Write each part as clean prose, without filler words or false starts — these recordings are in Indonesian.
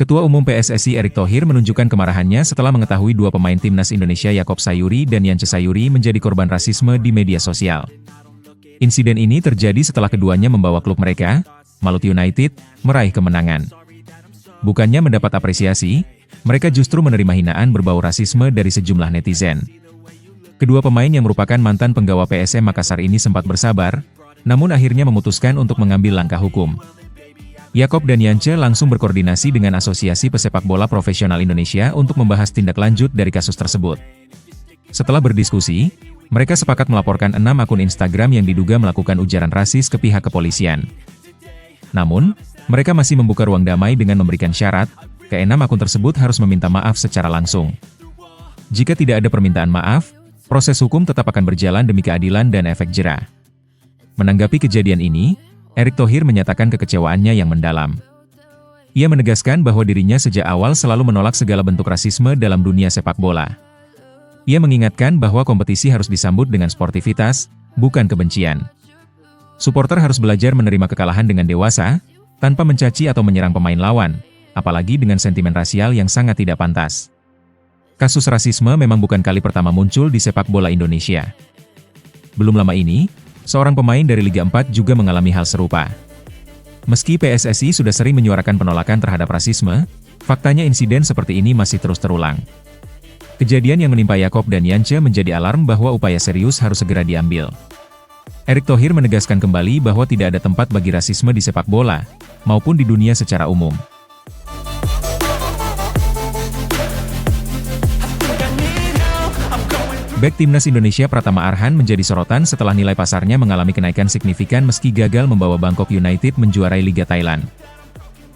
Ketua Umum PSSI Erick Thohir menunjukkan kemarahannya setelah mengetahui dua pemain timnas Indonesia Yaakob Sayuri dan Yance Sayuri menjadi korban rasisme di media sosial. Insiden ini terjadi setelah keduanya membawa klub mereka, Maluku United, meraih kemenangan. Bukannya mendapat apresiasi, mereka justru menerima hinaan berbau rasisme dari sejumlah netizen. Kedua pemain yang merupakan mantan penggawa PSM Makassar ini sempat bersabar, namun akhirnya memutuskan untuk mengambil langkah hukum. Yaakob dan Yance langsung berkoordinasi dengan Asosiasi Pesepak Bola Profesional Indonesia untuk membahas tindak lanjut dari kasus tersebut. Setelah berdiskusi, mereka sepakat melaporkan 6 akun Instagram yang diduga melakukan ujaran rasis ke pihak kepolisian. Namun, mereka masih membuka ruang damai dengan memberikan syarat, ke-6 akun tersebut harus meminta maaf secara langsung. Jika tidak ada permintaan maaf, proses hukum tetap akan berjalan demi keadilan dan efek jera. Menanggapi kejadian ini, Erick Thohir menyatakan kekecewaannya yang mendalam. Ia menegaskan bahwa dirinya sejak awal selalu menolak segala bentuk rasisme dalam dunia sepak bola. Ia mengingatkan bahwa kompetisi harus disambut dengan sportivitas, bukan kebencian. Suporter harus belajar menerima kekalahan dengan dewasa, tanpa mencaci atau menyerang pemain lawan, apalagi dengan sentimen rasial yang sangat tidak pantas. Kasus rasisme memang bukan kali pertama muncul di sepak bola Indonesia. Belum lama ini, seorang pemain dari Liga 4 juga mengalami hal serupa. Meski PSSI sudah sering menyuarakan penolakan terhadap rasisme, faktanya insiden seperti ini masih terus terulang. Kejadian yang menimpa Yaakob dan Yance menjadi alarm bahwa upaya serius harus segera diambil. Erick Thohir menegaskan kembali bahwa tidak ada tempat bagi rasisme di sepak bola, maupun di dunia secara umum. Bek timnas Indonesia Pratama Arhan menjadi sorotan setelah nilai pasarnya mengalami kenaikan signifikan meski gagal membawa Bangkok United menjuarai Liga Thailand.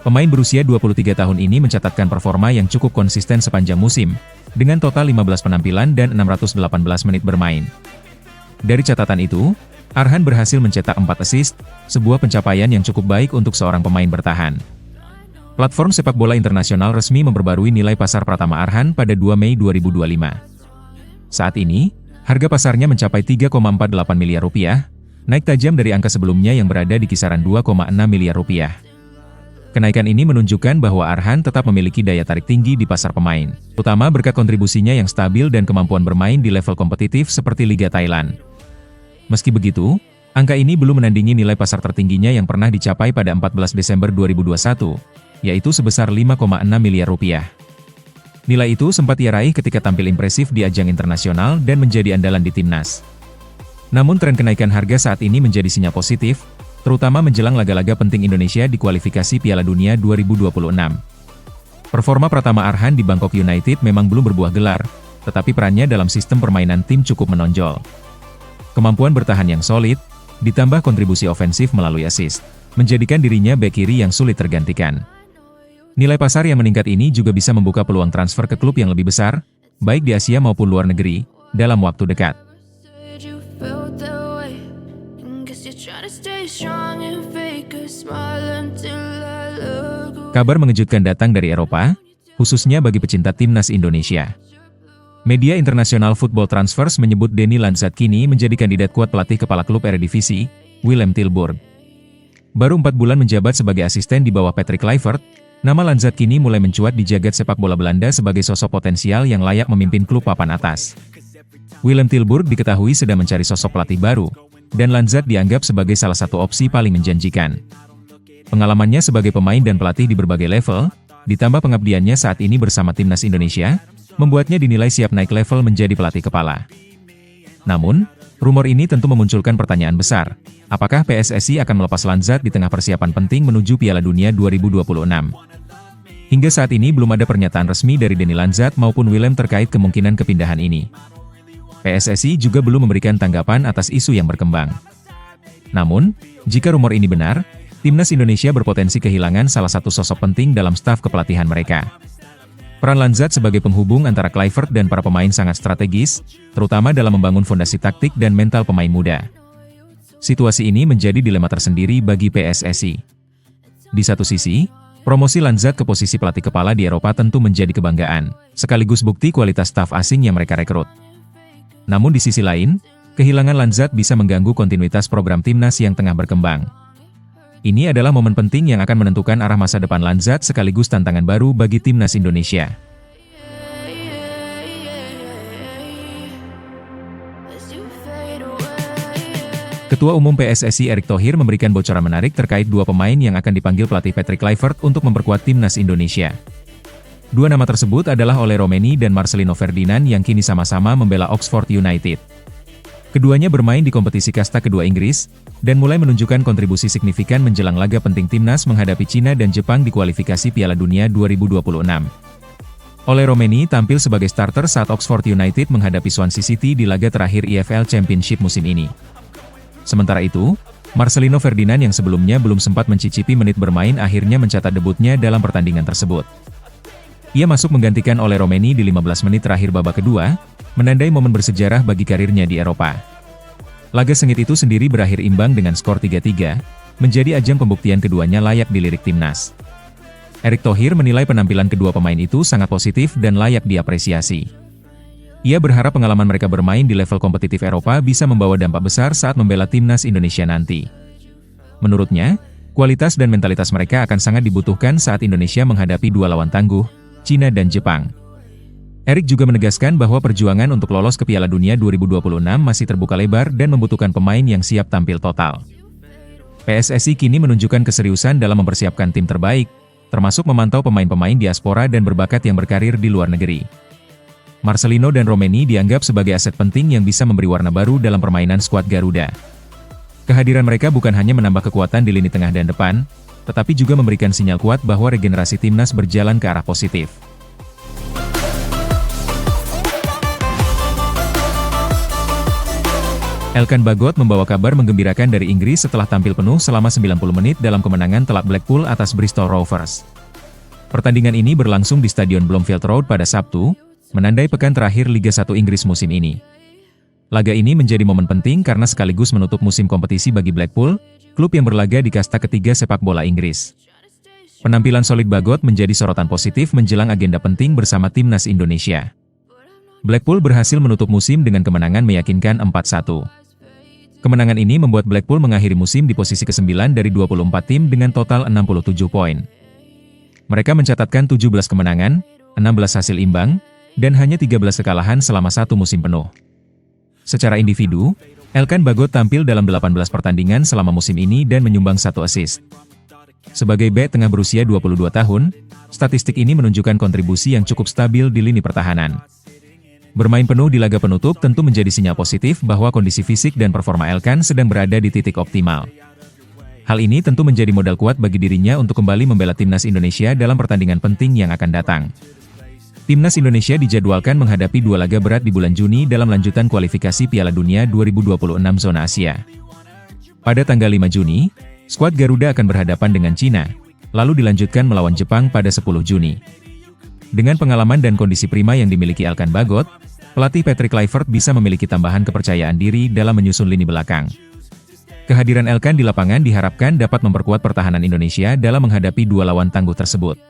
Pemain berusia 23 tahun ini mencatatkan performa yang cukup konsisten sepanjang musim, dengan total 15 penampilan dan 618 menit bermain. Dari catatan itu, Arhan berhasil mencetak 4 assist, sebuah pencapaian yang cukup baik untuk seorang pemain bertahan. Platform sepak bola internasional resmi memperbarui nilai pasar Pratama Arhan pada 2 Mei 2025. Saat ini, harga pasarnya mencapai 3,48 miliar rupiah, naik tajam dari angka sebelumnya yang berada di kisaran 2,6 miliar rupiah. Kenaikan ini menunjukkan bahwa Arhan tetap memiliki daya tarik tinggi di pasar pemain, terutama berkat kontribusinya yang stabil dan kemampuan bermain di level kompetitif seperti Liga Thailand. Meski begitu, angka ini belum menandingi nilai pasar tertingginya yang pernah dicapai pada 14 Desember 2021, yaitu sebesar 5,6 miliar rupiah. Nilai itu sempat ia raih ketika tampil impresif di ajang internasional dan menjadi andalan di timnas. Namun tren kenaikan harga saat ini menjadi sinyal positif, terutama menjelang laga-laga penting Indonesia di kualifikasi Piala Dunia 2026. Performa Pratama Arhan di Bangkok United memang belum berbuah gelar, tetapi perannya dalam sistem permainan tim cukup menonjol. Kemampuan bertahan yang solid, ditambah kontribusi ofensif melalui assist, menjadikan dirinya bek kiri yang sulit tergantikan. Nilai pasar yang meningkat ini juga bisa membuka peluang transfer ke klub yang lebih besar, baik di Asia maupun luar negeri, dalam waktu dekat. Kabar mengejutkan datang dari Eropa, khususnya bagi pecinta timnas Indonesia. Media internasional Football Transfers menyebut Denny Lanzat-Kini menjadi kandidat kuat pelatih kepala klub Eredivisie, Willem Tilburg. Baru 4 bulan menjabat sebagai asisten di bawah Patrick Kluivert, nama Lanzat-Kini mulai mencuat di jagat sepak bola Belanda sebagai sosok potensial yang layak memimpin klub papan atas. Willem Tilburg diketahui sedang mencari sosok pelatih baru, dan Lanzat dianggap sebagai salah satu opsi paling menjanjikan. Pengalamannya sebagai pemain dan pelatih di berbagai level, ditambah pengabdiannya saat ini bersama timnas Indonesia, membuatnya dinilai siap naik level menjadi pelatih kepala. Namun, rumor ini tentu memunculkan pertanyaan besar, apakah PSSI akan melepas Lanzat di tengah persiapan penting menuju Piala Dunia 2026? Hingga saat ini belum ada pernyataan resmi dari Denny Lanzat maupun Willem terkait kemungkinan kepindahan ini. PSSI juga belum memberikan tanggapan atas isu yang berkembang. Namun, jika rumor ini benar, timnas Indonesia berpotensi kehilangan salah satu sosok penting dalam staf kepelatihan mereka. Peran Lanzat sebagai penghubung antara Kluivert dan para pemain sangat strategis, terutama dalam membangun fondasi taktik dan mental pemain muda. Situasi ini menjadi dilema tersendiri bagi PSSI. Di satu sisi, promosi Lanzat ke posisi pelatih kepala di Eropa tentu menjadi kebanggaan, sekaligus bukti kualitas staf asing yang mereka rekrut. Namun di sisi lain, kehilangan Lanzat bisa mengganggu kontinuitas program timnas yang tengah berkembang. Ini adalah momen penting yang akan menentukan arah masa depan Lanzat sekaligus tantangan baru bagi timnas Indonesia. Ketua Umum PSSI Erick Thohir memberikan bocoran menarik terkait dua pemain yang akan dipanggil pelatih Patrick Kluivert untuk memperkuat timnas Indonesia. Dua nama tersebut adalah Ole Roemeny dan Marcelino Ferdinand yang kini sama-sama membela Oxford United. Keduanya bermain di kompetisi kasta kedua Inggris, dan mulai menunjukkan kontribusi signifikan menjelang laga penting timnas menghadapi Cina dan Jepang di kualifikasi Piala Dunia 2026. Ole Roemeny tampil sebagai starter saat Oxford United menghadapi Swansea City di laga terakhir EFL Championship musim ini. Sementara itu, Marcelino Ferdinand yang sebelumnya belum sempat mencicipi menit bermain akhirnya mencatat debutnya dalam pertandingan tersebut. Ia masuk menggantikan Ole Roemeny di 15 menit terakhir babak kedua, menandai momen bersejarah bagi karirnya di Eropa. Laga sengit itu sendiri berakhir imbang dengan skor 3-3, menjadi ajang pembuktian keduanya layak dilirik timnas. Erick Thohir menilai penampilan kedua pemain itu sangat positif dan layak diapresiasi. Ia berharap pengalaman mereka bermain di level kompetitif Eropa bisa membawa dampak besar saat membela timnas Indonesia nanti. Menurutnya, kualitas dan mentalitas mereka akan sangat dibutuhkan saat Indonesia menghadapi dua lawan tangguh, Cina dan Jepang. Erick juga menegaskan bahwa perjuangan untuk lolos ke Piala Dunia 2026 masih terbuka lebar dan membutuhkan pemain yang siap tampil total. PSSI kini menunjukkan keseriusan dalam mempersiapkan tim terbaik, termasuk memantau pemain-pemain diaspora dan berbakat yang berkarir di luar negeri. Marcelino dan Roemeny dianggap sebagai aset penting yang bisa memberi warna baru dalam permainan skuad Garuda. Kehadiran mereka bukan hanya menambah kekuatan di lini tengah dan depan, tetapi juga memberikan sinyal kuat bahwa regenerasi timnas berjalan ke arah positif. Elkan Bagot membawa kabar menggembirakan dari Inggris setelah tampil penuh selama 90 menit dalam kemenangan telak Blackpool atas Bristol Rovers. Pertandingan ini berlangsung di Stadion Blomfield Road pada Sabtu, menandai pekan terakhir Liga 1 Inggris musim ini. Laga ini menjadi momen penting karena sekaligus menutup musim kompetisi bagi Blackpool, klub yang berlaga di kasta ketiga sepak bola Inggris. Penampilan solid Bagot menjadi sorotan positif menjelang agenda penting bersama timnas Indonesia. Blackpool berhasil menutup musim dengan kemenangan meyakinkan 4-1. Kemenangan ini membuat Blackpool mengakhiri musim di posisi ke-9 dari 24 tim dengan total 67 poin. Mereka mencatatkan 17 kemenangan, 16 hasil imbang, dan hanya 13 kekalahan selama satu musim penuh. Secara individu, Elkan Bagot tampil dalam 18 pertandingan selama musim ini dan menyumbang 1 assist. Sebagai bek tengah berusia 22 tahun, statistik ini menunjukkan kontribusi yang cukup stabil di lini pertahanan. Bermain penuh di laga penutup tentu menjadi sinyal positif bahwa kondisi fisik dan performa Elkan sedang berada di titik optimal. Hal ini tentu menjadi modal kuat bagi dirinya untuk kembali membela timnas Indonesia dalam pertandingan penting yang akan datang. Timnas Indonesia dijadwalkan menghadapi dua laga berat di bulan Juni dalam lanjutan kualifikasi Piala Dunia 2026 zona Asia. Pada tanggal 5 Juni, skuad Garuda akan berhadapan dengan Cina, lalu dilanjutkan melawan Jepang pada 10 Juni. Dengan pengalaman dan kondisi prima yang dimiliki Elkan Bagot, pelatih Patrick Kluivert bisa memiliki tambahan kepercayaan diri dalam menyusun lini belakang. Kehadiran Elkan di lapangan diharapkan dapat memperkuat pertahanan Indonesia dalam menghadapi dua lawan tangguh tersebut.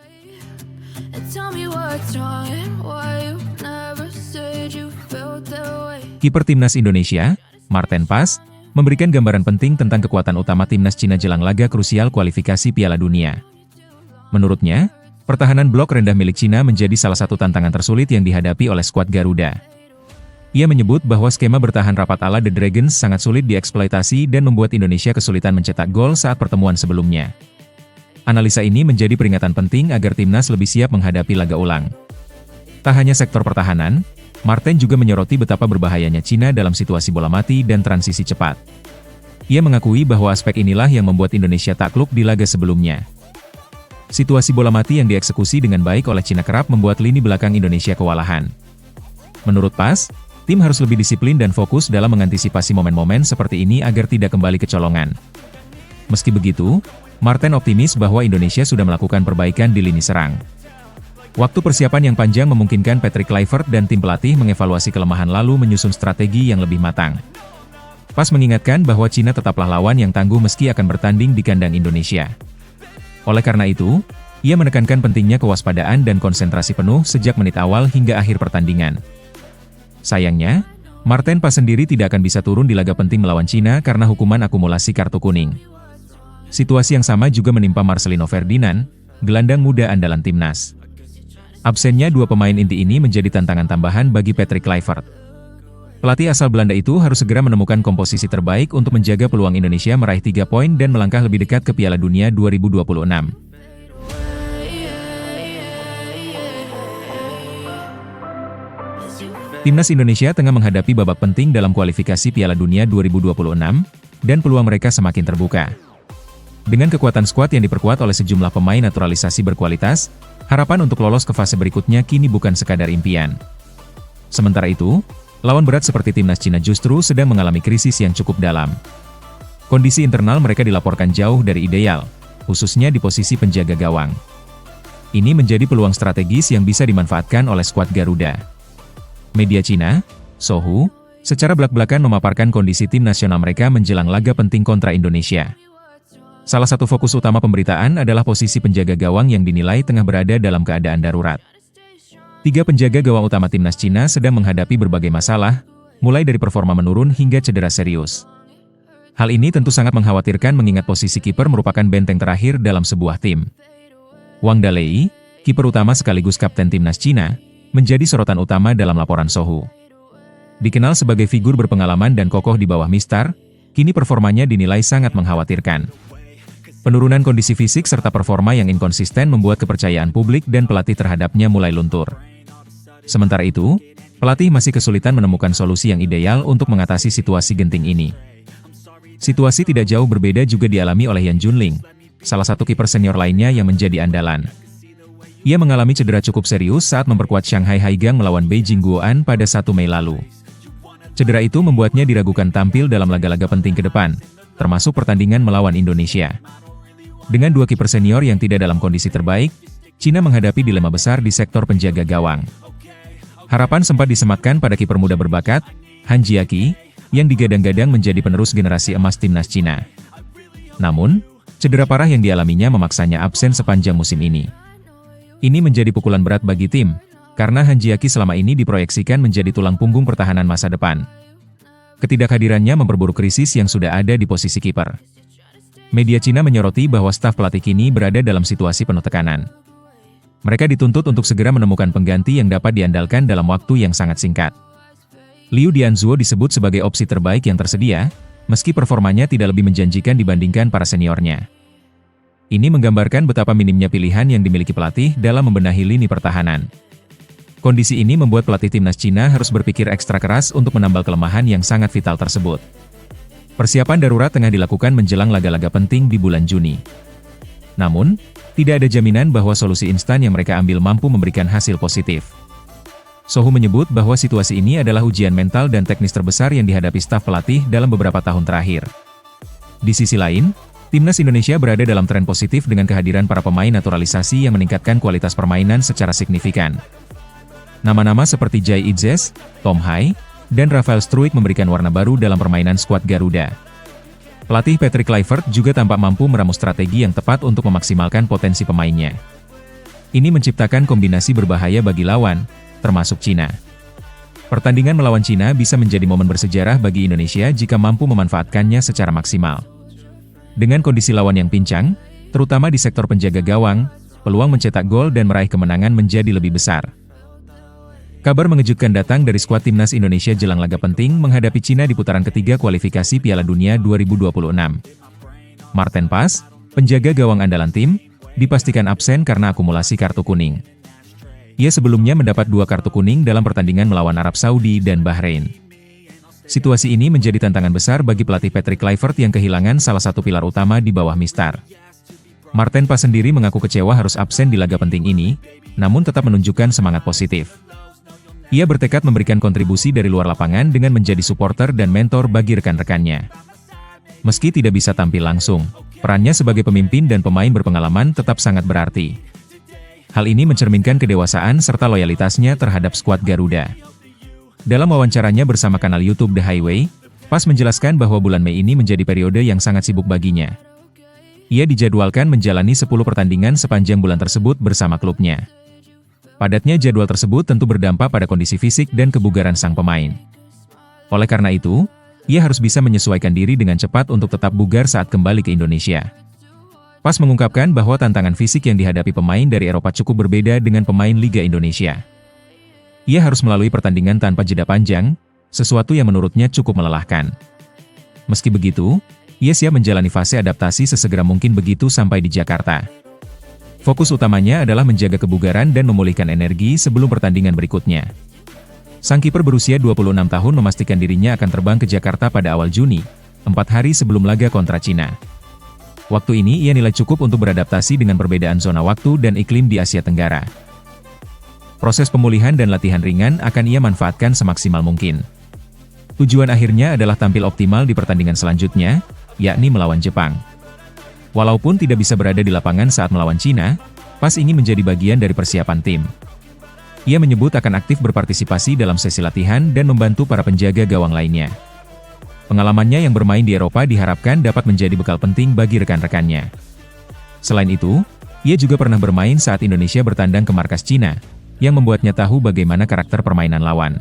Kiper timnas Indonesia, Marten Pas, memberikan gambaran penting tentang kekuatan utama timnas Cina jelang laga krusial kualifikasi Piala Dunia. Menurutnya, pertahanan blok rendah milik Cina menjadi salah satu tantangan tersulit yang dihadapi oleh skuad Garuda. Ia menyebut bahwa skema bertahan rapat ala The Dragons sangat sulit dieksploitasi dan membuat Indonesia kesulitan mencetak gol saat pertemuan sebelumnya. Analisa ini menjadi peringatan penting agar timnas lebih siap menghadapi laga ulang. Tak hanya sektor pertahanan, Marten juga menyoroti betapa berbahayanya Cina dalam situasi bola mati dan transisi cepat. Ia mengakui bahwa aspek inilah yang membuat Indonesia takluk di laga sebelumnya. Situasi bola mati yang dieksekusi dengan baik oleh Cina kerap membuat lini belakang Indonesia kewalahan. Menurut Pas, tim harus lebih disiplin dan fokus dalam mengantisipasi momen-momen seperti ini agar tidak kembali kecolongan. Meski begitu, Marten optimis bahwa Indonesia sudah melakukan perbaikan di lini serang. Waktu persiapan yang panjang memungkinkan Patrick Kluivert dan tim pelatih mengevaluasi kelemahan lalu menyusun strategi yang lebih matang. Pas mengingatkan bahwa Cina tetaplah lawan yang tangguh meski akan bertanding di kandang Indonesia. Oleh karena itu, ia menekankan pentingnya kewaspadaan dan konsentrasi penuh sejak menit awal hingga akhir pertandingan. Sayangnya, Marten Pas sendiri tidak akan bisa turun di laga penting melawan Cina karena hukuman akumulasi kartu kuning. Situasi yang sama juga menimpa Marcelino Ferdinand, gelandang muda andalan timnas. Absennya dua pemain inti ini menjadi tantangan tambahan bagi Patrick Kluivert. Pelatih asal Belanda itu harus segera menemukan komposisi terbaik untuk menjaga peluang Indonesia meraih 3 poin dan melangkah lebih dekat ke Piala Dunia 2026. Timnas Indonesia tengah menghadapi babak penting dalam kualifikasi Piala Dunia 2026, dan peluang mereka semakin terbuka. Dengan kekuatan skuad yang diperkuat oleh sejumlah pemain naturalisasi berkualitas, harapan untuk lolos ke fase berikutnya kini bukan sekadar impian. Sementara itu, lawan berat seperti timnas Cina justru sedang mengalami krisis yang cukup dalam. Kondisi internal mereka dilaporkan jauh dari ideal, khususnya di posisi penjaga gawang. Ini menjadi peluang strategis yang bisa dimanfaatkan oleh skuad Garuda. Media Cina, Sohu, secara belak-belakan memaparkan kondisi tim nasional mereka menjelang laga penting kontra Indonesia. Salah satu fokus utama pemberitaan adalah posisi penjaga gawang yang dinilai tengah berada dalam keadaan darurat. 3 penjaga gawang utama timnas Cina sedang menghadapi berbagai masalah, mulai dari performa menurun hingga cedera serius. Hal ini tentu sangat mengkhawatirkan mengingat posisi kiper merupakan benteng terakhir dalam sebuah tim. Wang Dalei, kiper utama sekaligus kapten timnas Cina, menjadi sorotan utama dalam laporan Sohu. Dikenal sebagai figur berpengalaman dan kokoh di bawah Mistar, kini performanya dinilai sangat mengkhawatirkan. Penurunan kondisi fisik serta performa yang inkonsisten membuat kepercayaan publik dan pelatih terhadapnya mulai luntur. Sementara itu, pelatih masih kesulitan menemukan solusi yang ideal untuk mengatasi situasi genting ini. Situasi tidak jauh berbeda juga dialami oleh Yan Junling, salah satu kiper senior lainnya yang menjadi andalan. Ia mengalami cedera cukup serius saat memperkuat Shanghai Haigang melawan Beijing Guoan pada 1 Mei lalu. Cedera itu membuatnya diragukan tampil dalam laga-laga penting ke depan, termasuk pertandingan melawan Indonesia. Dengan 2 kiper senior yang tidak dalam kondisi terbaik, Cina menghadapi dilema besar di sektor penjaga gawang. Harapan sempat disematkan pada kiper muda berbakat, Han Jiaqi, yang digadang-gadang menjadi penerus generasi emas timnas Cina. Namun, cedera parah yang dialaminya memaksanya absen sepanjang musim ini. Ini menjadi pukulan berat bagi tim, karena Han Jiaqi selama ini diproyeksikan menjadi tulang punggung pertahanan masa depan. Ketidakhadirannya memperburuk krisis yang sudah ada di posisi kiper. Media Cina menyoroti bahwa staf pelatih kini berada dalam situasi penuh tekanan. Mereka dituntut untuk segera menemukan pengganti yang dapat diandalkan dalam waktu yang sangat singkat. Liu Dianzuo disebut sebagai opsi terbaik yang tersedia, meski performanya tidak lebih menjanjikan dibandingkan para seniornya. Ini menggambarkan betapa minimnya pilihan yang dimiliki pelatih dalam membenahi lini pertahanan. Kondisi ini membuat pelatih timnas Cina harus berpikir ekstra keras untuk menambal kelemahan yang sangat vital tersebut. Persiapan darurat tengah dilakukan menjelang laga-laga penting di bulan Juni. Namun, tidak ada jaminan bahwa solusi instan yang mereka ambil mampu memberikan hasil positif. Sohu menyebut bahwa situasi ini adalah ujian mental dan teknis terbesar yang dihadapi staf pelatih dalam beberapa tahun terakhir. Di sisi lain, timnas Indonesia berada dalam tren positif dengan kehadiran para pemain naturalisasi yang meningkatkan kualitas permainan secara signifikan. Nama-nama seperti Jai Idzes, Tom Hai, dan Rafael Struijk memberikan warna baru dalam permainan skuad Garuda. Pelatih Patrick Kluivert juga tampak mampu meramu strategi yang tepat untuk memaksimalkan potensi pemainnya. Ini menciptakan kombinasi berbahaya bagi lawan, termasuk Cina. Pertandingan melawan Cina bisa menjadi momen bersejarah bagi Indonesia jika mampu memanfaatkannya secara maksimal. Dengan kondisi lawan yang pincang, terutama di sektor penjaga gawang, peluang mencetak gol dan meraih kemenangan menjadi lebih besar. Kabar mengejutkan datang dari skuad timnas Indonesia jelang laga penting menghadapi Cina di putaran ketiga kualifikasi Piala Dunia 2026. Marten Pas, penjaga gawang andalan tim, dipastikan absen karena akumulasi kartu kuning. Ia sebelumnya mendapat 2 kartu kuning dalam pertandingan melawan Arab Saudi dan Bahrain. Situasi ini menjadi tantangan besar bagi pelatih Patrick Kluivert yang kehilangan salah satu pilar utama di bawah Mistar. Marten Pas sendiri mengaku kecewa harus absen di laga penting ini, namun tetap menunjukkan semangat positif. Ia bertekad memberikan kontribusi dari luar lapangan dengan menjadi supporter dan mentor bagi rekan-rekannya. Meski tidak bisa tampil langsung, perannya sebagai pemimpin dan pemain berpengalaman tetap sangat berarti. Hal ini mencerminkan kedewasaan serta loyalitasnya terhadap skuad Garuda. Dalam wawancaranya bersama kanal YouTube The Highway, Pas menjelaskan bahwa bulan Mei ini menjadi periode yang sangat sibuk baginya. Ia dijadwalkan menjalani 10 pertandingan sepanjang bulan tersebut bersama klubnya. Padatnya jadwal tersebut tentu berdampak pada kondisi fisik dan kebugaran sang pemain. Oleh karena itu, ia harus bisa menyesuaikan diri dengan cepat untuk tetap bugar saat kembali ke Indonesia. Pas mengungkapkan bahwa tantangan fisik yang dihadapi pemain dari Eropa cukup berbeda dengan pemain Liga Indonesia. Ia harus melalui pertandingan tanpa jeda panjang, sesuatu yang menurutnya cukup melelahkan. Meski begitu, ia siap menjalani fase adaptasi sesegera mungkin begitu sampai di Jakarta. Fokus utamanya adalah menjaga kebugaran dan memulihkan energi sebelum pertandingan berikutnya. Sang kiper berusia 26 tahun memastikan dirinya akan terbang ke Jakarta pada awal Juni, 4 hari sebelum laga kontra Cina. Waktu ini ia nilai cukup untuk beradaptasi dengan perbedaan zona waktu dan iklim di Asia Tenggara. Proses pemulihan dan latihan ringan akan ia manfaatkan semaksimal mungkin. Tujuan akhirnya adalah tampil optimal di pertandingan selanjutnya, yakni melawan Jepang. Walaupun tidak bisa berada di lapangan saat melawan Cina, Pas ingin menjadi bagian dari persiapan tim. Ia menyebut akan aktif berpartisipasi dalam sesi latihan dan membantu para penjaga gawang lainnya. Pengalamannya yang bermain di Eropa diharapkan dapat menjadi bekal penting bagi rekan-rekannya. Selain itu, ia juga pernah bermain saat Indonesia bertandang ke markas Cina, yang membuatnya tahu bagaimana karakter permainan lawan.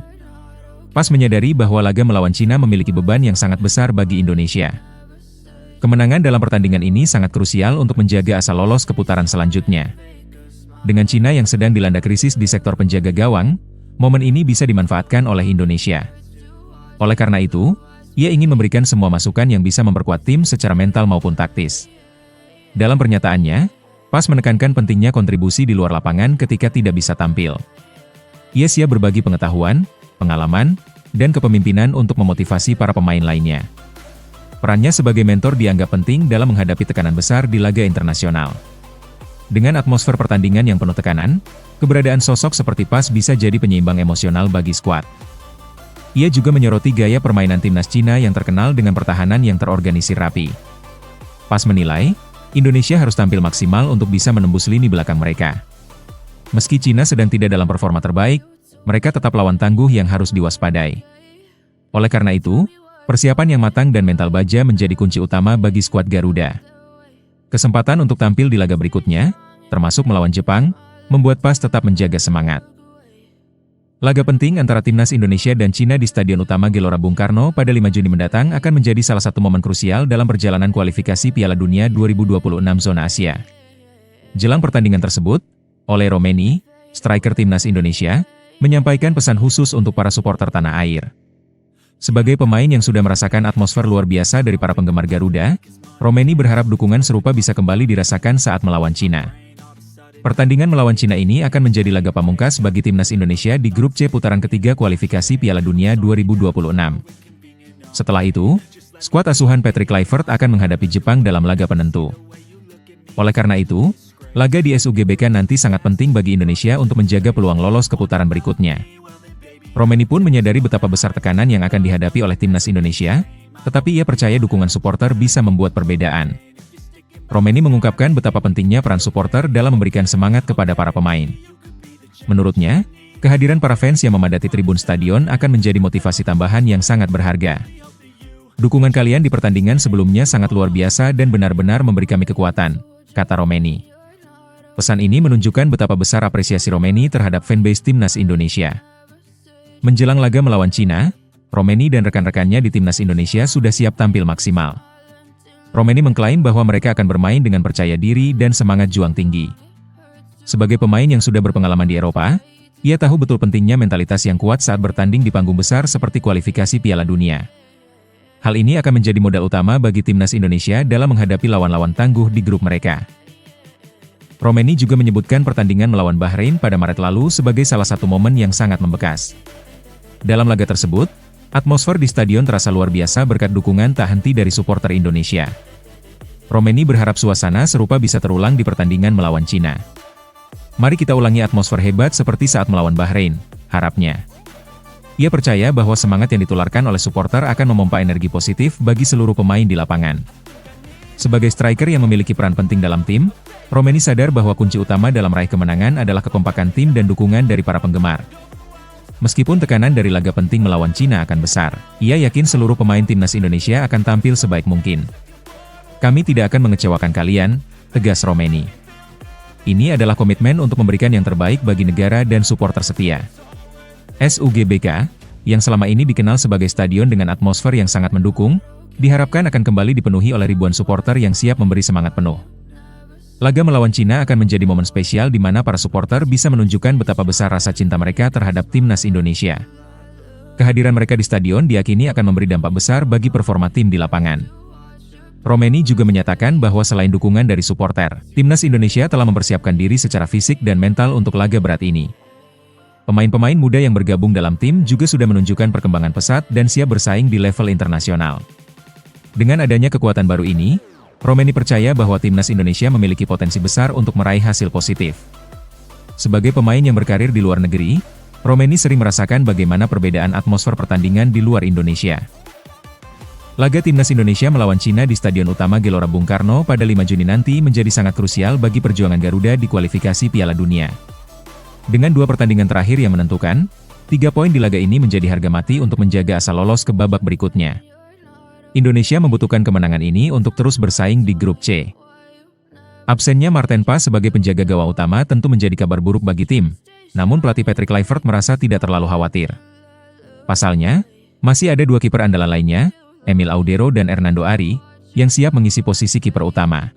Pas menyadari bahwa laga melawan Cina memiliki beban yang sangat besar bagi Indonesia. Kemenangan dalam pertandingan ini sangat krusial untuk menjaga asa lolos ke putaran selanjutnya. Dengan Cina yang sedang dilanda krisis di sektor penjaga gawang, momen ini bisa dimanfaatkan oleh Indonesia. Oleh karena itu, ia ingin memberikan semua masukan yang bisa memperkuat tim secara mental maupun taktis. Dalam pernyataannya, Pas menekankan pentingnya kontribusi di luar lapangan ketika tidak bisa tampil. Ia siap berbagi pengetahuan, pengalaman, dan kepemimpinan untuk memotivasi para pemain lainnya. Perannya sebagai mentor dianggap penting dalam menghadapi tekanan besar di laga internasional. Dengan atmosfer pertandingan yang penuh tekanan, keberadaan sosok seperti Pas bisa jadi penyeimbang emosional bagi skuad. Ia juga menyoroti gaya permainan timnas Cina yang terkenal dengan pertahanan yang terorganisir rapi. Pas menilai, Indonesia harus tampil maksimal untuk bisa menembus lini belakang mereka. Meski Cina sedang tidak dalam performa terbaik, mereka tetap lawan tangguh yang harus diwaspadai. Oleh karena itu, persiapan yang matang dan mental baja menjadi kunci utama bagi skuad Garuda. Kesempatan untuk tampil di laga berikutnya, termasuk melawan Jepang, membuat Pas tetap menjaga semangat. Laga penting antara timnas Indonesia dan Cina di Stadion Utama Gelora Bung Karno pada 5 Juni mendatang akan menjadi salah satu momen krusial dalam perjalanan kualifikasi Piala Dunia 2026 zona Asia. Jelang pertandingan tersebut, Ole Romeni, striker timnas Indonesia, menyampaikan pesan khusus untuk para supporter tanah air. Sebagai pemain yang sudah merasakan atmosfer luar biasa dari para penggemar Garuda, Romeni berharap dukungan serupa bisa kembali dirasakan saat melawan Cina. Pertandingan melawan Cina ini akan menjadi laga pamungkas bagi timnas Indonesia di grup C putaran ketiga kualifikasi Piala Dunia 2026. Setelah itu, skuad asuhan Patrick Kluivert akan menghadapi Jepang dalam laga penentu. Oleh karena itu, laga di SUGBK nanti sangat penting bagi Indonesia untuk menjaga peluang lolos ke putaran berikutnya. Romeni pun menyadari betapa besar tekanan yang akan dihadapi oleh timnas Indonesia, tetapi ia percaya dukungan supporter bisa membuat perbedaan. Romeni mengungkapkan betapa pentingnya peran supporter dalam memberikan semangat kepada para pemain. Menurutnya, kehadiran para fans yang memadati tribun stadion akan menjadi motivasi tambahan yang sangat berharga. Dukungan kalian di pertandingan sebelumnya sangat luar biasa dan benar-benar memberi kami kekuatan, kata Romeni. Pesan ini menunjukkan betapa besar apresiasi Romeni terhadap fanbase timnas Indonesia. Menjelang laga melawan Cina, Romeni dan rekan-rekannya di timnas Indonesia sudah siap tampil maksimal. Romeni mengklaim bahwa mereka akan bermain dengan percaya diri dan semangat juang tinggi. Sebagai pemain yang sudah berpengalaman di Eropa, ia tahu betul pentingnya mentalitas yang kuat saat bertanding di panggung besar seperti kualifikasi Piala Dunia. Hal ini akan menjadi modal utama bagi timnas Indonesia dalam menghadapi lawan-lawan tangguh di grup mereka. Romeni juga menyebutkan pertandingan melawan Bahrain pada Maret lalu sebagai salah satu momen yang sangat membekas. Dalam laga tersebut, atmosfer di stadion terasa luar biasa berkat dukungan tak henti dari supporter Indonesia. Romeni berharap suasana serupa bisa terulang di pertandingan melawan Cina. Mari kita ulangi atmosfer hebat seperti saat melawan Bahrain, harapnya. Ia percaya bahwa semangat yang ditularkan oleh supporter akan memompa energi positif bagi seluruh pemain di lapangan. Sebagai striker yang memiliki peran penting dalam tim, Romeni sadar bahwa kunci utama dalam meraih kemenangan adalah kekompakan tim dan dukungan dari para penggemar. Meskipun tekanan dari laga penting melawan Cina akan besar, ia yakin seluruh pemain timnas Indonesia akan tampil sebaik mungkin. Kami tidak akan mengecewakan kalian, tegas Romeni. Ini adalah komitmen untuk memberikan yang terbaik bagi negara dan supporter setia. SUGBK, yang selama ini dikenal sebagai stadion dengan atmosfer yang sangat mendukung, diharapkan akan kembali dipenuhi oleh ribuan supporter yang siap memberi semangat penuh. Laga melawan Cina akan menjadi momen spesial di mana para supporter bisa menunjukkan betapa besar rasa cinta mereka terhadap timnas Indonesia. Kehadiran mereka di stadion diyakini akan memberi dampak besar bagi performa tim di lapangan. Romeni juga menyatakan bahwa selain dukungan dari supporter, timnas Indonesia telah mempersiapkan diri secara fisik dan mental untuk laga berat ini. Pemain-pemain muda yang bergabung dalam tim juga sudah menunjukkan perkembangan pesat dan siap bersaing di level internasional. Dengan adanya kekuatan baru ini, Romeni percaya bahwa timnas Indonesia memiliki potensi besar untuk meraih hasil positif. Sebagai pemain yang berkarir di luar negeri, Romeni sering merasakan bagaimana perbedaan atmosfer pertandingan di luar Indonesia. Laga timnas Indonesia melawan Cina di Stadion Utama Gelora Bung Karno pada 5 Juni nanti menjadi sangat krusial bagi perjuangan Garuda di kualifikasi Piala Dunia. Dengan 2 pertandingan terakhir yang menentukan, 3 poin di laga ini menjadi harga mati untuk menjaga asa lolos ke babak berikutnya. Indonesia membutuhkan kemenangan ini untuk terus bersaing di grup C. Absennya Marten Pas sebagai penjaga gawang utama tentu menjadi kabar buruk bagi tim, namun pelatih Patrick Kluivert merasa tidak terlalu khawatir. Pasalnya, masih ada 2 kiper andalan lainnya, Emil Audero dan Hernando Ari, yang siap mengisi posisi kiper utama.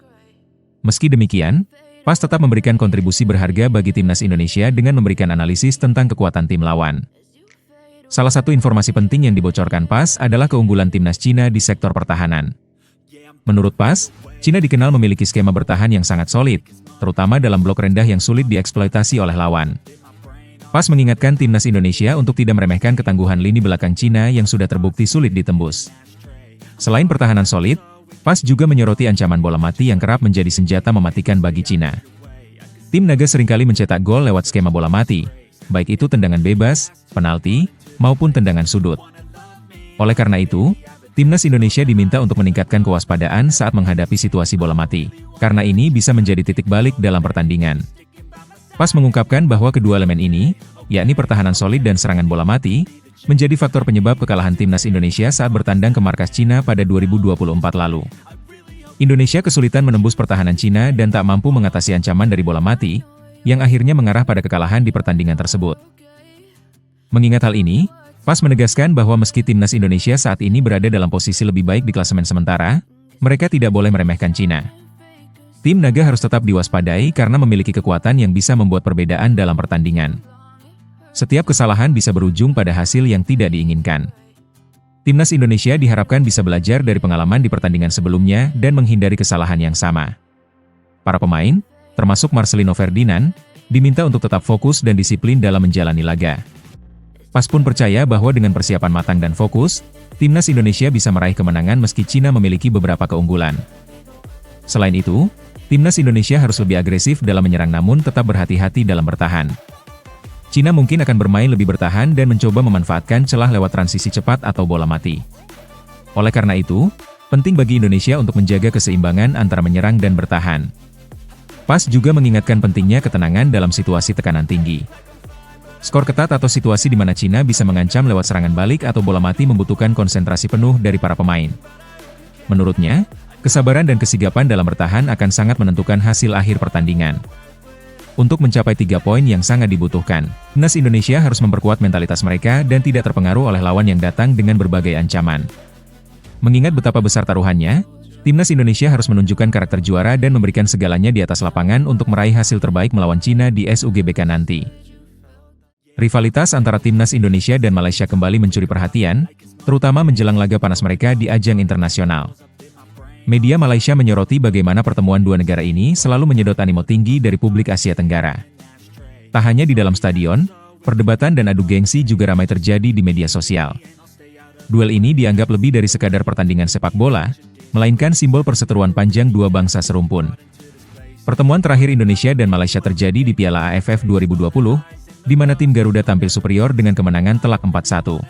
Meski demikian, Pas tetap memberikan kontribusi berharga bagi timnas Indonesia dengan memberikan analisis tentang kekuatan tim lawan. Salah satu informasi penting yang dibocorkan Pas adalah keunggulan timnas Cina di sektor pertahanan. Menurut Pas, Cina dikenal memiliki skema bertahan yang sangat solid, terutama dalam blok rendah yang sulit dieksploitasi oleh lawan. Pas mengingatkan timnas Indonesia untuk tidak meremehkan ketangguhan lini belakang Cina yang sudah terbukti sulit ditembus. Selain pertahanan solid, Pas juga menyoroti ancaman bola mati yang kerap menjadi senjata mematikan bagi Cina. Tim Naga seringkali mencetak gol lewat skema bola mati, baik itu tendangan bebas, penalti, maupun tendangan sudut. Oleh karena itu, timnas Indonesia diminta untuk meningkatkan kewaspadaan saat menghadapi situasi bola mati, karena ini bisa menjadi titik balik dalam pertandingan. Pas mengungkapkan bahwa kedua elemen ini, yakni pertahanan solid dan serangan bola mati, menjadi faktor penyebab kekalahan timnas Indonesia saat bertandang ke markas Cina pada 2024 lalu. Indonesia kesulitan menembus pertahanan Cina dan tak mampu mengatasi ancaman dari bola mati, yang akhirnya mengarah pada kekalahan di pertandingan tersebut. Mengingat hal ini, Pas menegaskan bahwa meski timnas Indonesia saat ini berada dalam posisi lebih baik di klasemen sementara, mereka tidak boleh meremehkan Cina. Tim Naga harus tetap diwaspadai karena memiliki kekuatan yang bisa membuat perbedaan dalam pertandingan. Setiap kesalahan bisa berujung pada hasil yang tidak diinginkan. Timnas Indonesia diharapkan bisa belajar dari pengalaman di pertandingan sebelumnya dan menghindari kesalahan yang sama. Para pemain, termasuk Marcelino Ferdinand, diminta untuk tetap fokus dan disiplin dalam menjalani laga. Pas pun percaya bahwa dengan persiapan matang dan fokus, timnas Indonesia bisa meraih kemenangan meski Cina memiliki beberapa keunggulan. Selain itu, timnas Indonesia harus lebih agresif dalam menyerang namun tetap berhati-hati dalam bertahan. Cina mungkin akan bermain lebih bertahan dan mencoba memanfaatkan celah lewat transisi cepat atau bola mati. Oleh karena itu, penting bagi Indonesia untuk menjaga keseimbangan antara menyerang dan bertahan. Pas juga mengingatkan pentingnya ketenangan dalam situasi tekanan tinggi. Skor ketat atau situasi di mana Cina bisa mengancam lewat serangan balik atau bola mati membutuhkan konsentrasi penuh dari para pemain. Menurutnya, kesabaran dan kesigapan dalam bertahan akan sangat menentukan hasil akhir pertandingan. Untuk mencapai 3 poin yang sangat dibutuhkan, timnas Indonesia harus memperkuat mentalitas mereka dan tidak terpengaruh oleh lawan yang datang dengan berbagai ancaman. Mengingat betapa besar taruhannya, timnas Indonesia harus menunjukkan karakter juara dan memberikan segalanya di atas lapangan untuk meraih hasil terbaik melawan Cina di SUGBK nanti. Rivalitas antara timnas Indonesia dan Malaysia kembali mencuri perhatian, terutama menjelang laga panas mereka di ajang internasional. Media Malaysia menyoroti bagaimana pertemuan dua negara ini selalu menyedot animo tinggi dari publik Asia Tenggara. Tak hanya di dalam stadion, perdebatan dan adu gengsi juga ramai terjadi di media sosial. Duel ini dianggap lebih dari sekadar pertandingan sepak bola, melainkan simbol perseteruan panjang dua bangsa serumpun. Pertemuan terakhir Indonesia dan Malaysia terjadi di Piala AFF 2020, di mana tim Garuda tampil superior dengan kemenangan telak 4-1.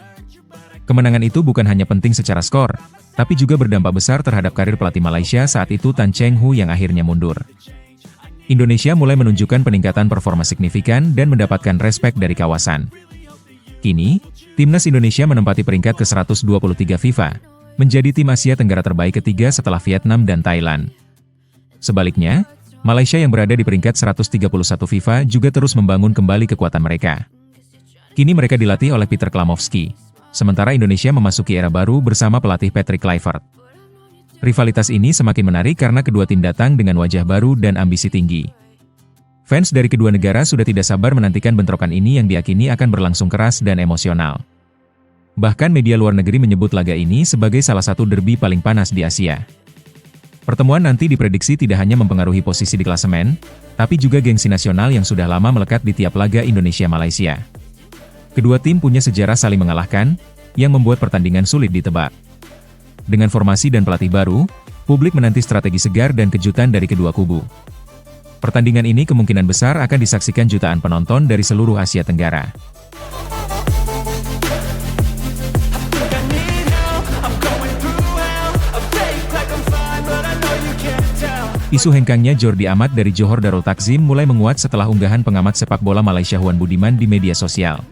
Kemenangan itu bukan hanya penting secara skor, tapi juga berdampak besar terhadap karir pelatih Malaysia saat itu Tan Cheng Hu yang akhirnya mundur. Indonesia mulai menunjukkan peningkatan performa signifikan dan mendapatkan respek dari kawasan. Kini, timnas Indonesia menempati peringkat ke-123 FIFA, menjadi tim Asia Tenggara terbaik ketiga setelah Vietnam dan Thailand. Sebaliknya, Malaysia yang berada di peringkat 131 FIFA juga terus membangun kembali kekuatan mereka. Kini mereka dilatih oleh Peter Klamovski, sementara Indonesia memasuki era baru bersama pelatih Patrick Kluivert. Rivalitas ini semakin menarik karena kedua tim datang dengan wajah baru dan ambisi tinggi. Fans dari kedua negara sudah tidak sabar menantikan bentrokan ini yang diakini akan berlangsung keras dan emosional. Bahkan media luar negeri menyebut laga ini sebagai salah satu derby paling panas di Asia. Pertemuan nanti diprediksi tidak hanya mempengaruhi posisi di klasemen, tapi juga gengsi nasional yang sudah lama melekat di tiap laga Indonesia-Malaysia. Kedua tim punya sejarah saling mengalahkan, yang membuat pertandingan sulit ditebak. Dengan formasi dan pelatih baru, publik menanti strategi segar dan kejutan dari kedua kubu. Pertandingan ini kemungkinan besar akan disaksikan jutaan penonton dari seluruh Asia Tenggara. Isu hengkangnya Jordi Amat dari Johor Darul Takzim mulai menguat setelah unggahan pengamat sepak bola Malaysia Huan Budiman di media sosial.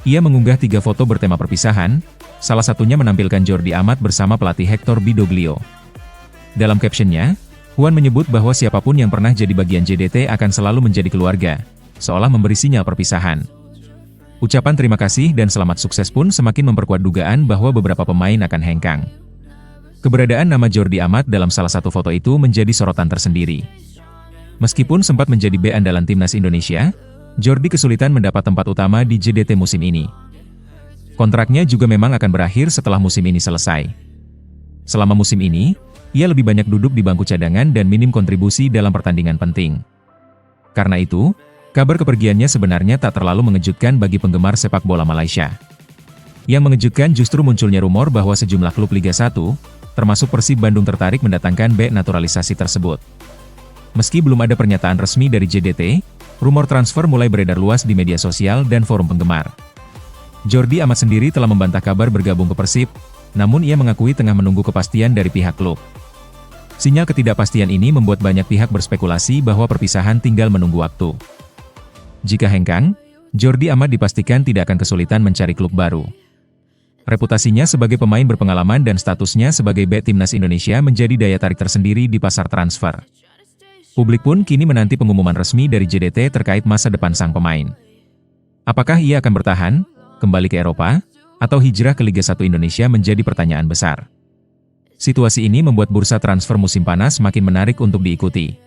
Ia mengunggah 3 foto bertema perpisahan, salah satunya menampilkan Jordi Amat bersama pelatih Hector Bidoglio. Dalam captionnya, Huan menyebut bahwa siapapun yang pernah jadi bagian JDT akan selalu menjadi keluarga, seolah memberi sinyal perpisahan. Ucapan terima kasih dan selamat sukses pun semakin memperkuat dugaan bahwa beberapa pemain akan hengkang. Keberadaan nama Jordi Amat dalam salah satu foto itu menjadi sorotan tersendiri. Meskipun sempat menjadi bek andalan timnas Indonesia, Jordi kesulitan mendapat tempat utama di JDT musim ini. Kontraknya juga memang akan berakhir setelah musim ini selesai. Selama musim ini, ia lebih banyak duduk di bangku cadangan dan minim kontribusi dalam pertandingan penting. Karena itu, kabar kepergiannya sebenarnya tak terlalu mengejutkan bagi penggemar sepak bola Malaysia. Yang mengejutkan justru munculnya rumor bahwa sejumlah klub Liga 1, termasuk Persib Bandung tertarik mendatangkan bek naturalisasi tersebut. Meski belum ada pernyataan resmi dari JDT, rumor transfer mulai beredar luas di media sosial dan forum penggemar. Jordi Amat sendiri telah membantah kabar bergabung ke Persib, namun ia mengakui tengah menunggu kepastian dari pihak klub. Sinyal ketidakpastian ini membuat banyak pihak berspekulasi bahwa perpisahan tinggal menunggu waktu. Jika hengkang, Jordi Amat dipastikan tidak akan kesulitan mencari klub baru. Reputasinya sebagai pemain berpengalaman dan statusnya sebagai bek timnas Indonesia menjadi daya tarik tersendiri di pasar transfer. Publik pun kini menanti pengumuman resmi dari JDT terkait masa depan sang pemain. Apakah ia akan bertahan, kembali ke Eropa, atau hijrah ke Liga 1 Indonesia menjadi pertanyaan besar. Situasi ini membuat bursa transfer musim panas semakin menarik untuk diikuti.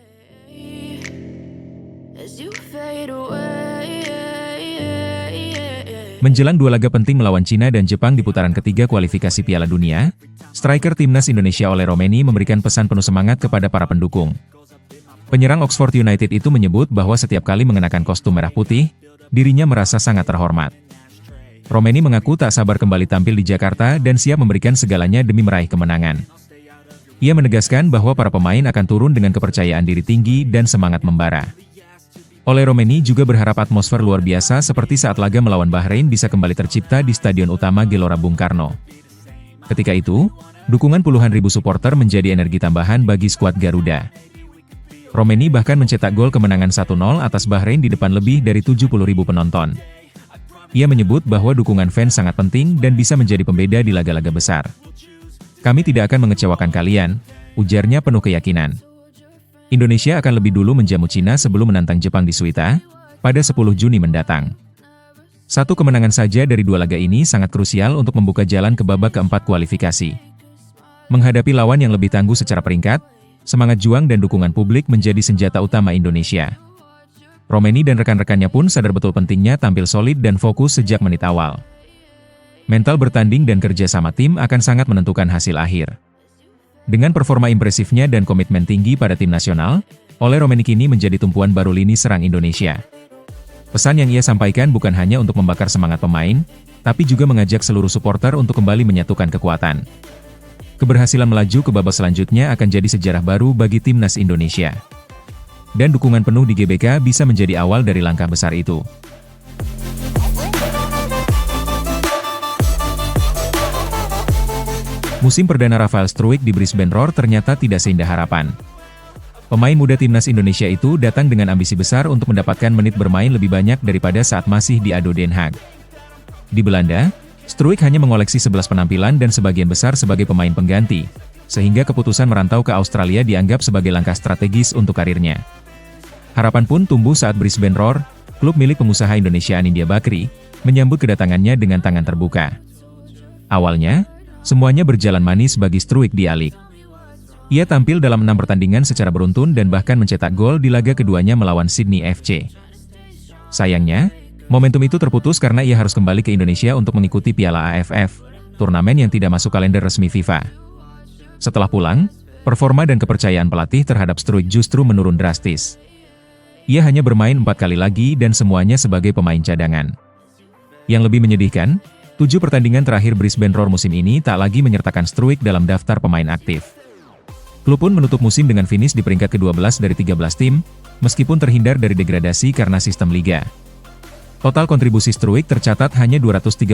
Menjelang 2 laga penting melawan Cina dan Jepang di putaran ketiga kualifikasi Piala Dunia, striker timnas Indonesia Ole Romeni memberikan pesan penuh semangat kepada para pendukung. Penyerang Oxford United itu menyebut bahwa setiap kali mengenakan kostum merah putih, dirinya merasa sangat terhormat. Romeni mengaku tak sabar kembali tampil di Jakarta dan siap memberikan segalanya demi meraih kemenangan. Ia menegaskan bahwa para pemain akan turun dengan kepercayaan diri tinggi dan semangat membara. Ole Romeni juga berharap atmosfer luar biasa seperti saat laga melawan Bahrain bisa kembali tercipta di Stadion Utama Gelora Bung Karno. Ketika itu, dukungan puluhan ribu supporter menjadi energi tambahan bagi skuad Garuda. Romeni bahkan mencetak gol kemenangan 1-0 atas Bahrain di depan lebih dari 70.000 penonton. Ia menyebut bahwa dukungan fans sangat penting dan bisa menjadi pembeda di laga-laga besar. "Kami tidak akan mengecewakan kalian," ujarnya penuh keyakinan. Indonesia akan lebih dulu menjamu Cina sebelum menantang Jepang di Suita, pada 10 Juni mendatang. Satu kemenangan saja dari 2 laga ini sangat krusial untuk membuka jalan ke babak keempat kualifikasi. Menghadapi lawan yang lebih tangguh secara peringkat, semangat juang dan dukungan publik menjadi senjata utama Indonesia. Romeni dan rekan-rekannya pun sadar betul pentingnya tampil solid dan fokus sejak menit awal. Mental bertanding dan kerja sama tim akan sangat menentukan hasil akhir. Dengan performa impresifnya dan komitmen tinggi pada tim nasional, Ole Romeni kini menjadi tumpuan baru lini serang Indonesia. Pesan yang ia sampaikan bukan hanya untuk membakar semangat pemain, tapi juga mengajak seluruh supporter untuk kembali menyatukan kekuatan. Keberhasilan melaju ke babak selanjutnya akan jadi sejarah baru bagi timnas Indonesia. Dan dukungan penuh di GBK bisa menjadi awal dari langkah besar itu. Musim perdana Rafael Struijk di Brisbane Roar ternyata tidak seindah harapan. Pemain muda timnas Indonesia itu datang dengan ambisi besar untuk mendapatkan menit bermain lebih banyak daripada saat masih di ADO Den Haag. Di Belanda, Struijk hanya mengoleksi 11 penampilan dan sebagian besar sebagai pemain pengganti, sehingga keputusan merantau ke Australia dianggap sebagai langkah strategis untuk karirnya. Harapan pun tumbuh saat Brisbane Roar, klub milik pengusaha Indonesia Anindya Bakri, menyambut kedatangannya dengan tangan terbuka. Awalnya, semuanya berjalan manis bagi Struijk di A-League. Ia tampil dalam 6 pertandingan secara beruntun dan bahkan mencetak gol di laga keduanya melawan Sydney FC. Sayangnya, momentum itu terputus karena ia harus kembali ke Indonesia untuk mengikuti Piala AFF, turnamen yang tidak masuk kalender resmi FIFA. Setelah pulang, performa dan kepercayaan pelatih terhadap Struijk justru menurun drastis. Ia hanya bermain 4 kali lagi dan semuanya sebagai pemain cadangan. Yang lebih menyedihkan, 7 pertandingan terakhir Brisbane Roar musim ini tak lagi menyertakan Struijk dalam daftar pemain aktif. Klub pun menutup musim dengan finish di peringkat ke-12 dari 13 tim, meskipun terhindar dari degradasi karena sistem liga. Total kontribusi Struijk tercatat hanya 239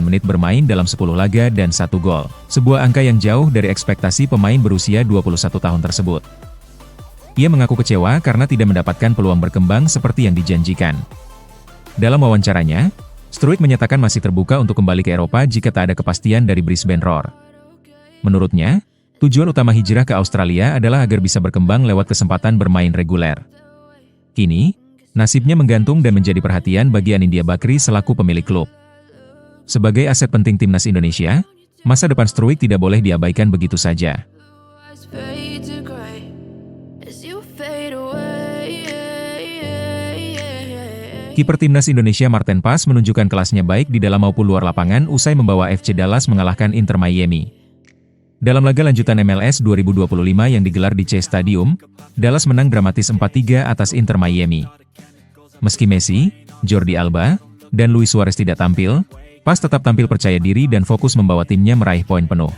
menit bermain dalam 10 laga dan 1 gol, sebuah angka yang jauh dari ekspektasi pemain berusia 21 tahun tersebut. Ia mengaku kecewa karena tidak mendapatkan peluang berkembang seperti yang dijanjikan. Dalam wawancaranya, Struijk menyatakan masih terbuka untuk kembali ke Eropa jika tak ada kepastian dari Brisbane Roar. Menurutnya, tujuan utama hijrah ke Australia adalah agar bisa berkembang lewat kesempatan bermain reguler. Kini, nasibnya menggantung dan menjadi perhatian bagi Anindya Bakri selaku pemilik klub. Sebagai aset penting timnas Indonesia, masa depan Struijk tidak boleh diabaikan begitu saja. Kiper timnas Indonesia Marten Pas menunjukkan kelasnya baik di dalam maupun luar lapangan usai membawa FC Dallas mengalahkan Inter Miami. Dalam laga lanjutan MLS 2025 yang digelar di Chase Stadium, Dallas menang dramatis 4-3 atas Inter Miami. Meski Messi, Jordi Alba, dan Luis Suarez tidak tampil, Pas tetap tampil percaya diri dan fokus membawa timnya meraih poin penuh.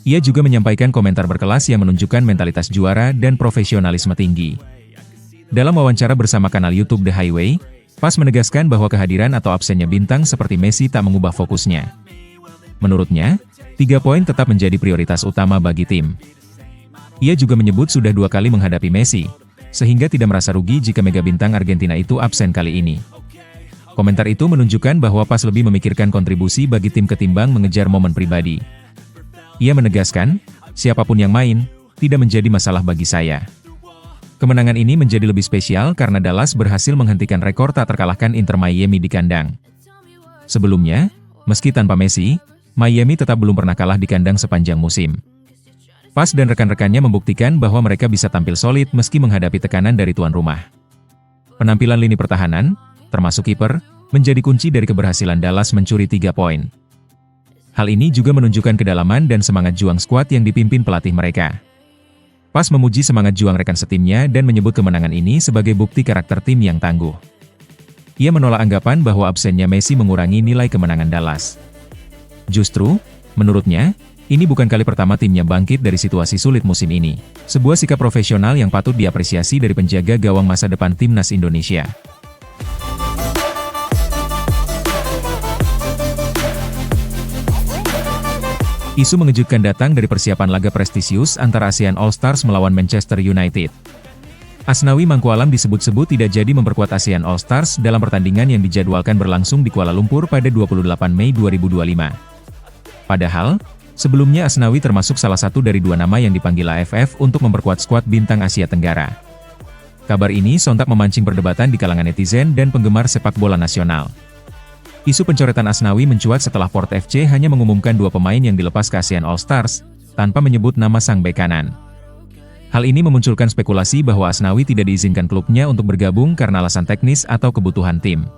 Ia juga menyampaikan komentar berkelas yang menunjukkan mentalitas juara dan profesionalisme tinggi. Dalam wawancara bersama kanal YouTube The Highway, Pas menegaskan bahwa kehadiran atau absennya bintang seperti Messi tak mengubah fokusnya. Menurutnya, 3 poin tetap menjadi prioritas utama bagi tim. Ia juga menyebut sudah 2 kali menghadapi Messi, sehingga tidak merasa rugi jika mega bintang Argentina itu absen kali ini. Komentar itu menunjukkan bahwa Pas lebih memikirkan kontribusi bagi tim ketimbang mengejar momen pribadi. Ia menegaskan, siapapun yang main, tidak menjadi masalah bagi saya. Kemenangan ini menjadi lebih spesial karena Dallas berhasil menghentikan rekor tak terkalahkan Inter Miami di kandang. Sebelumnya, meski tanpa Messi, Miami tetap belum pernah kalah di kandang sepanjang musim. Pas dan rekan-rekannya membuktikan bahwa mereka bisa tampil solid meski menghadapi tekanan dari tuan rumah. Penampilan lini pertahanan, termasuk kiper, menjadi kunci dari keberhasilan Dallas mencuri 3 poin. Hal ini juga menunjukkan kedalaman dan semangat juang skuad yang dipimpin pelatih mereka. Pas memuji semangat juang rekan setimnya dan menyebut kemenangan ini sebagai bukti karakter tim yang tangguh. Ia menolak anggapan bahwa absennya Messi mengurangi nilai kemenangan Dallas. Justru, menurutnya, ini bukan kali pertama timnya bangkit dari situasi sulit musim ini. Sebuah sikap profesional yang patut diapresiasi dari penjaga gawang masa depan timnas Indonesia. Isu mengejutkan datang dari persiapan laga prestisius antara ASEAN All Stars melawan Manchester United. Asnawi Mangkualam disebut-sebut tidak jadi memperkuat ASEAN All Stars dalam pertandingan yang dijadwalkan berlangsung di Kuala Lumpur pada 28 Mei 2025. Padahal, sebelumnya Asnawi termasuk salah satu dari 2 nama yang dipanggil AFF untuk memperkuat skuad bintang Asia Tenggara. Kabar ini sontak memancing perdebatan di kalangan netizen dan penggemar sepak bola nasional. Isu pencoretan Asnawi mencuat setelah Port FC hanya mengumumkan 2 pemain yang dilepas ke ASEAN All Stars, tanpa menyebut nama sang bek kanan. Hal ini memunculkan spekulasi bahwa Asnawi tidak diizinkan klubnya untuk bergabung karena alasan teknis atau kebutuhan tim.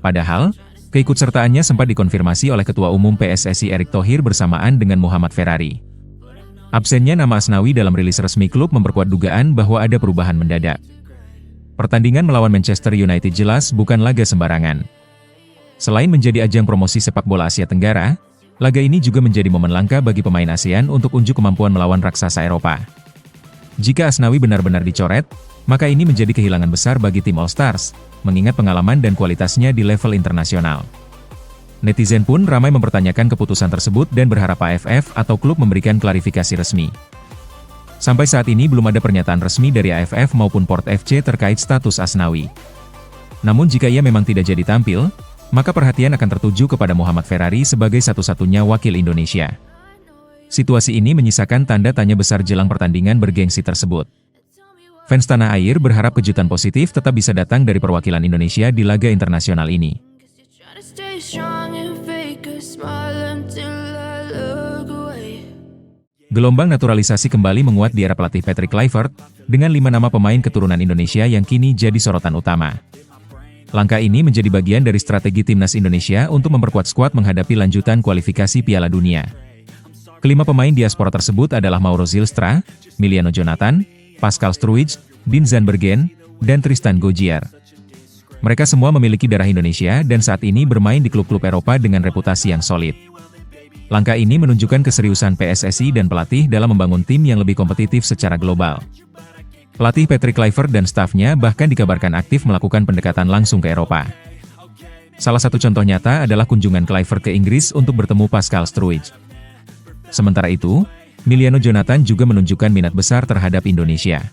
Padahal, keikutsertaannya sempat dikonfirmasi oleh Ketua Umum PSSI Erick Thohir bersamaan dengan Muhammad Ferrari. Absennya nama Asnawi dalam rilis resmi klub memperkuat dugaan bahwa ada perubahan mendadak. Pertandingan melawan Manchester United jelas bukan laga sembarangan. Selain menjadi ajang promosi sepak bola Asia Tenggara, laga ini juga menjadi momen langka bagi pemain ASEAN untuk unjuk kemampuan melawan raksasa Eropa. Jika Asnawi benar-benar dicoret, maka ini menjadi kehilangan besar bagi tim All Stars, mengingat pengalaman dan kualitasnya di level internasional. Netizen pun ramai mempertanyakan keputusan tersebut dan berharap AFF atau klub memberikan klarifikasi resmi. Sampai saat ini belum ada pernyataan resmi dari AFF maupun Port FC terkait status Asnawi. Namun jika ia memang tidak jadi tampil, maka perhatian akan tertuju kepada Muhammad Ferrari sebagai satu-satunya wakil Indonesia. Situasi ini menyisakan tanda tanya besar jelang pertandingan bergengsi tersebut. Fans tanah air berharap kejutan positif tetap bisa datang dari perwakilan Indonesia di laga internasional ini. Gelombang naturalisasi kembali menguat di era pelatih Patrick Kluivert, dengan 5 nama pemain keturunan Indonesia yang kini jadi sorotan utama. Langkah ini menjadi bagian dari strategi timnas Indonesia untuk memperkuat skuad menghadapi lanjutan kualifikasi Piala Dunia. Kelima pemain diaspora tersebut adalah Mauro Zylstra, Miliano Jonathan, Pascal Struijk, Dean Zandbergen, dan Tristan Gojgier. Mereka semua memiliki darah Indonesia dan saat ini bermain di klub-klub Eropa dengan reputasi yang solid. Langkah ini menunjukkan keseriusan PSSI dan pelatih dalam membangun tim yang lebih kompetitif secara global. Pelatih Patrick Kluivert dan stafnya bahkan dikabarkan aktif melakukan pendekatan langsung ke Eropa. Salah satu contoh nyata adalah kunjungan Kluivert ke Inggris untuk bertemu Pascal Struijk. Sementara itu, Miliano Jonathan juga menunjukkan minat besar terhadap Indonesia.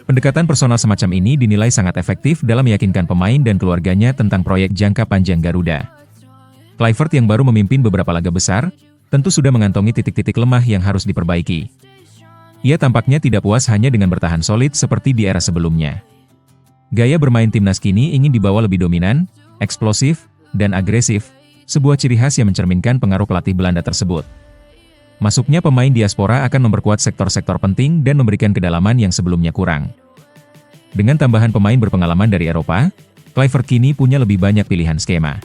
Pendekatan personal semacam ini dinilai sangat efektif dalam meyakinkan pemain dan keluarganya tentang proyek jangka panjang Garuda. Kluivert yang baru memimpin beberapa laga besar, tentu sudah mengantongi titik-titik lemah yang harus diperbaiki. Ia tampaknya tidak puas hanya dengan bertahan solid seperti di era sebelumnya. Gaya bermain timnas kini ingin dibawa lebih dominan, eksplosif, dan agresif, sebuah ciri khas yang mencerminkan pengaruh pelatih Belanda tersebut. Masuknya pemain diaspora akan memperkuat sektor-sektor penting dan memberikan kedalaman yang sebelumnya kurang. Dengan tambahan pemain berpengalaman dari Eropa, Kluivert kini punya lebih banyak pilihan skema.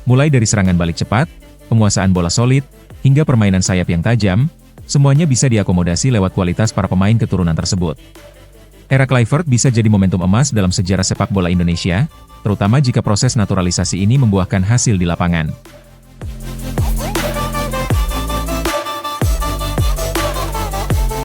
Mulai dari serangan balik cepat, penguasaan bola solid, hingga permainan sayap yang tajam, semuanya bisa diakomodasi lewat kualitas para pemain keturunan tersebut. Era Kluivert bisa jadi momentum emas dalam sejarah sepak bola Indonesia, terutama jika proses naturalisasi ini membuahkan hasil di lapangan.